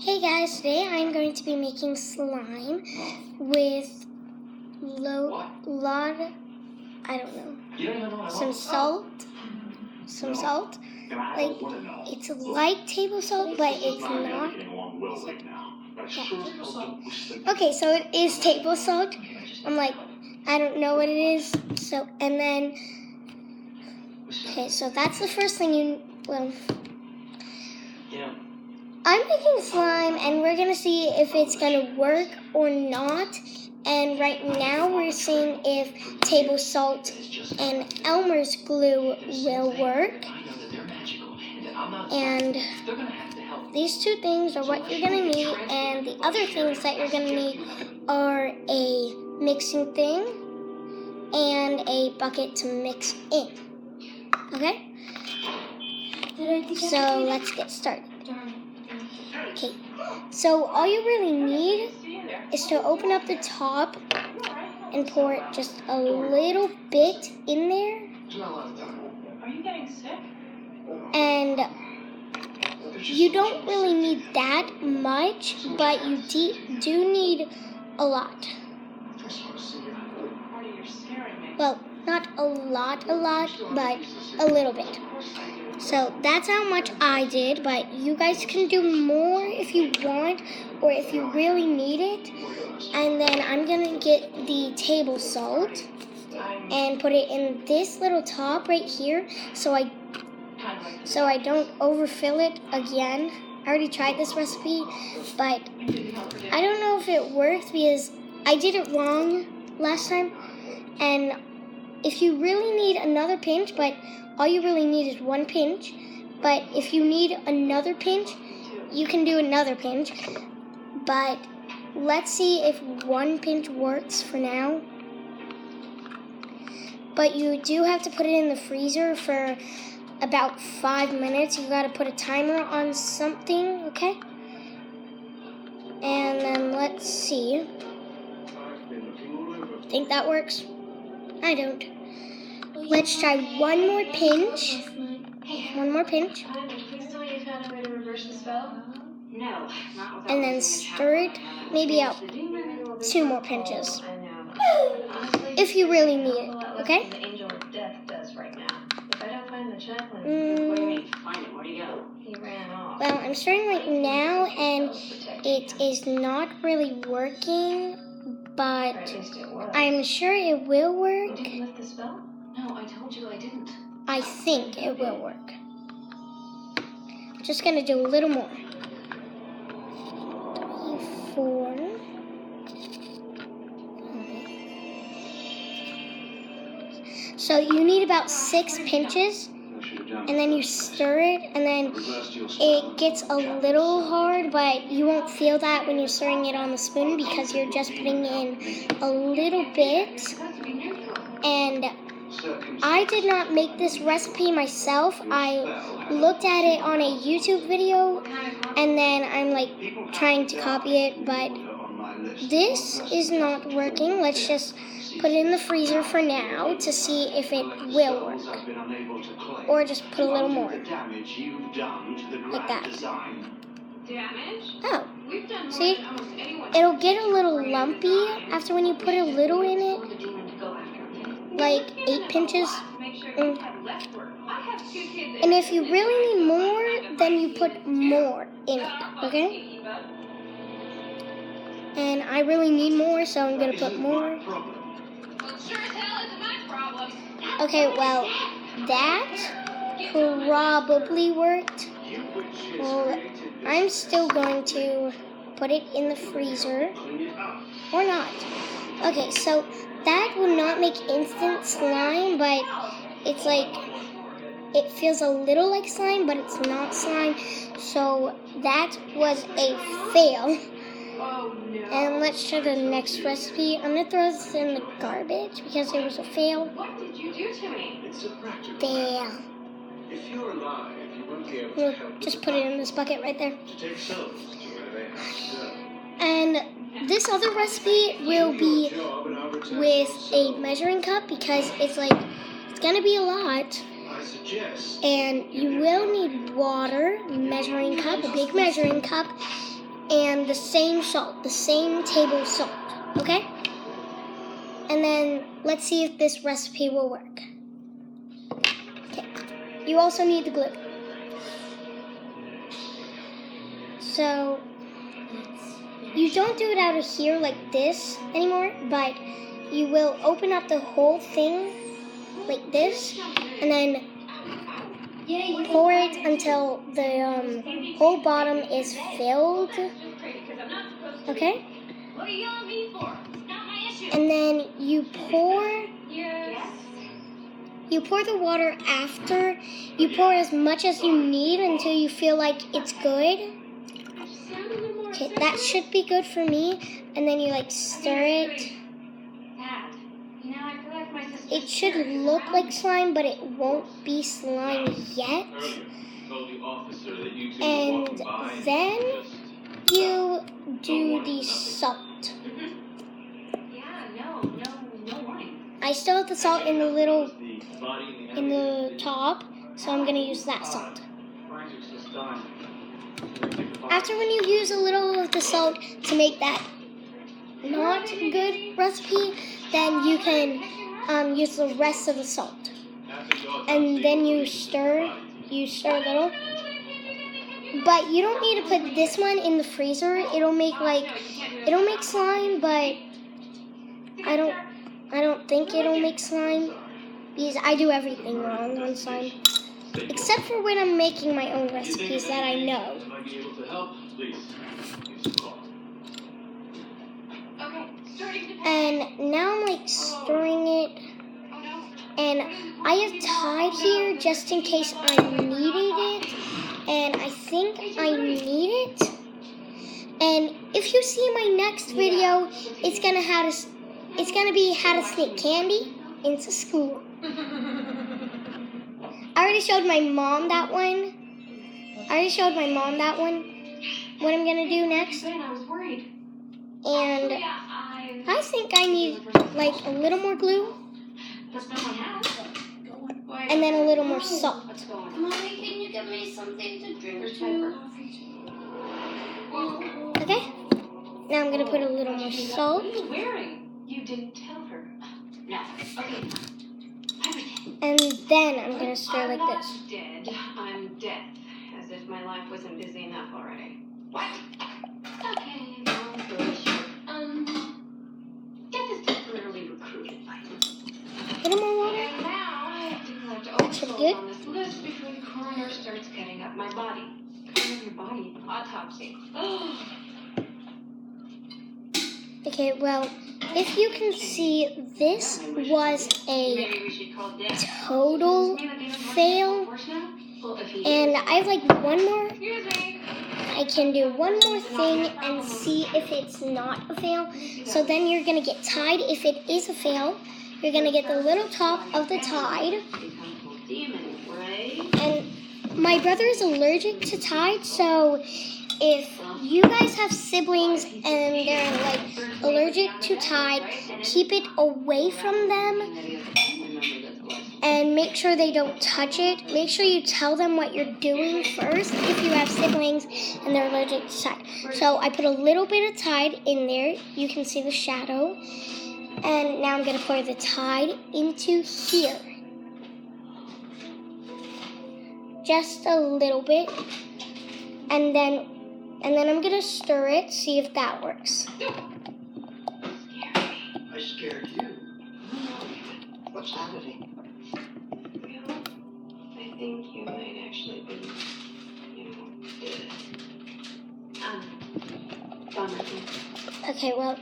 Hey guys, today I'm going to be making slime with some salt. Like, it's like table salt, but it's not. Yeah. Okay, so it is table salt. I don't know what it is. Okay, so that's the first thing I'm making slime, and we're going to see if it's going to work or not. And right now we're seeing if table salt and Elmer's glue will work. And these two things are what you're going to need. And the other things that you're going to need are a mixing thing and a bucket to mix in. Okay? So let's get started. Okay, so all you really need is to open up the top and pour just a little bit in there. Are you getting sick? And you don't really need that much, but you do need a lot. Well, not a lot, but a little bit. So that's how much I did, but you guys can do more if you want or if you really need it. And then I'm going to get the table salt and put it in this little top right here so I don't overfill it again. I already tried this recipe, but I don't know if it worked because I did it wrong last time. And if you really need another pinch, but all you really need is one pinch. But if you need another pinch, you can do another pinch. But let's see if one pinch works for now. But you do have to put it in the freezer for about 5 minutes. You gotta put a timer on something, okay? And then let's see. Think that works? I don't. Let's try one more pinch. One more pinch. And then stir it maybe out 2 more pinches. If you really need it, okay? Well, I'm stirring right now and it is not really working, but I'm sure it will work. No, I told you I didn't. I think it will work. Just gonna do a little more. 3, 4. So you need about 6 pinches, and then you stir it, and then it gets a little hard, but you won't feel that when you're stirring it on the spoon because you're just putting in a little bit. And I did not make this recipe myself. I looked at it on a YouTube video, and then I'm trying to copy it, but this is not working. Let's just put it in the freezer for now to see if it will work. Or just put a little more. Like that. Oh, see? It'll get a little lumpy after when you put a little in it. Like 8 pinches. And if you really need more, then you put more in it, okay? And I really need more, so I'm going to put more. Okay, well, that probably worked. Well, I'm still going to put it in the freezer. Or not. Okay, so that will not make instant slime, but it's it feels a little like slime, but it's not slime. So that was a fail. And let's try the next recipe. I'm going to throw this in the garbage because it was a fail. What did you do to me? Fail. If you're alive, you won't be able to help. Just put it in this bucket right there. And this other recipe will be with a measuring cup because it's going to be a lot. And you will need water, measuring cup, a big measuring cup, and the same salt, the same table of salt, okay? And then let's see if this recipe will work. Okay. You also need the glue. So you don't do it out of here like this anymore, but you will open up the whole thing like this, and then pour it until the whole bottom is filled. Okay? What are you yelling at me for? It's not my issue. And then you pour Yes. the water after. You pour as much as you need until you feel like it's good. Okay, that should be good for me. And then you like stir it. Dad, you know, I feel like my sister. It should look like slime, but it won't be slime yet. And then you do the salt. Yeah, no warning. I still have the salt in the top, so I'm gonna use that salt. After when you use a little of the salt to make that not good recipe, then you can use the rest of the salt. And then you stir a little. But you don't need to put this one in the freezer. It'll make slime, but I don't think it'll make slime because I do everything wrong on slime. Except for when I'm making my own recipes that I know. And now I'm like stirring it. And I have Tide here just in case I needed it. And I think I need it. And if you see my next video, it's gonna be how to sneak candy into school. I already showed my mom that one. What I'm gonna do next. I was worried. And I think I need like a little more glue. That's not my hat. And then a little more salt. Mommy, can you give me something to drink There's too? Okay? Now I'm gonna put a little more salt. What are you wearing? You didn't tell her. No. Okay. Everything. And then I'm gonna stir like this. I'm not dead. I'm dead. As if my life wasn't busy enough already. What? Okay, long story short. Death is temporarily recruited by me. A little more water. And now I have to collect all the Should be souls good. on this list before the coroner starts cutting up my body. Cutting up your body? Autopsy. Okay, well, if you can see, this was a Maybe we should call Dad. total fail. And I have like one more. Excuse me. I can do one more thing and see if it's not a fail. So then you're gonna get Tide. If it is a fail, you're gonna get the little top of the Tide. Demon, right? And my brother is allergic to Tide, so if you guys have siblings and they're like allergic to Tide, keep it away from them and make sure they don't touch it. Make sure you tell them what you're doing first if you have siblings and they're allergic to Tide. So I put a little bit of Tide in there. You can see the shadow. And now I'm going to pour the Tide into here. Just a little bit. And then I'm going to stir it, see if that works. I scared you. What's happening? Well, I think you might actually be, dead. Bummer. Okay, well,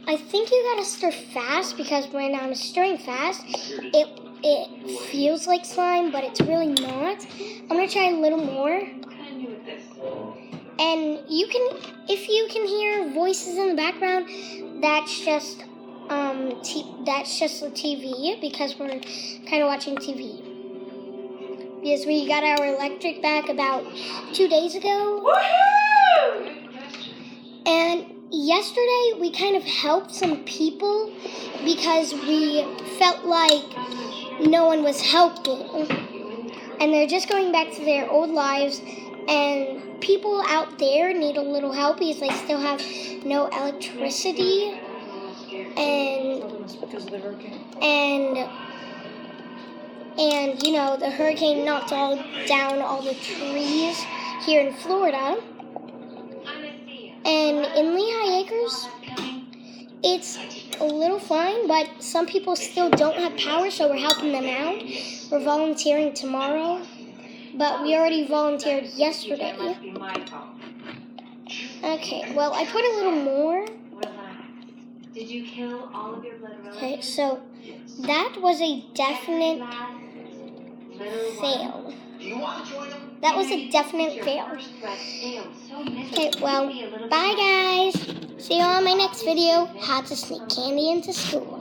I think you gotta stir fast because when I'm stirring fast, it feels like slime, but it's really not. I'm gonna try a little more. What can I do with this? And if you can hear voices in the background, that's just the TV because we're kind of watching TV. Because we got our electric back about 2 days ago. Woohoo! Good question. And yesterday we kind of helped some people because we felt like no one was helping. And they're just going back to their old lives And people out there need a little help because they still have no electricity. And Because of the hurricane. and you know, the hurricane knocked down all the trees here in Florida. And in Lehigh Acres, it's a little fine, but some people still don't have power, so we're helping them out. We're volunteering tomorrow, but we already volunteered yesterday. Okay, well, I put a little more. Did you kill all of your blood relatives? Okay, so that was a definite fail. Do you want to join them? That was a definite fail. Okay, well, bye guys. See you on my next video, how to sneak candy into school.